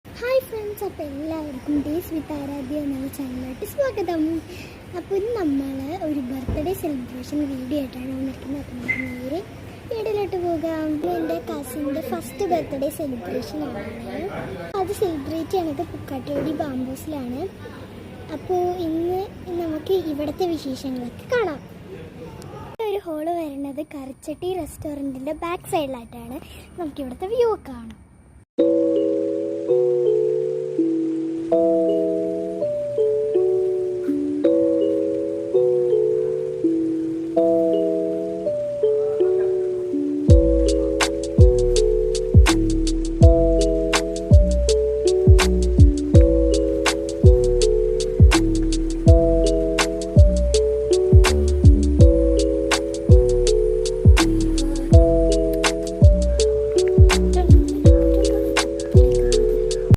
Hi friends, അപ്പോൾ എല്ലാവർക്കും days വിത്ത് ആരാധ്യ എന്ന ചാനലിലോട്ട് സ്വാഗതം. അപ്പോൾ ഇന്ന് നമ്മൾ ഒരു ബർത്ത്ഡേ സെലിബ്രേഷൻ വീഡിയോ ആയിട്ടാണ് വന്നിരിക്കുന്നത്. അപ്പോൾ നമുക്ക് നേരെ വീഡിയോയിലോട്ട് പോകാം. എൻ്റെ കസിൻ്റെ ഫസ്റ്റ് ബർത്ത്ഡേ സെലിബ്രേഷനാണ്. അത് സെലിബ്രേറ്റ് ചെയ്യണത് പുക്കാട്ടുപടി ബാംബൂസിലാണ്. അപ്പോൾ ഇന്ന് നമുക്ക് ഇവിടുത്തെ വിശേഷങ്ങളൊക്കെ കാണാം. ഒരു ഹോള് വരുന്നത് കറിച്ചട്ടി റെസ്റ്റോറൻറ്റിൻ്റെ ബാക്ക് സൈഡിലായിട്ടാണ്. നമുക്കിവിടുത്തെ വ്യൂ കാണാം.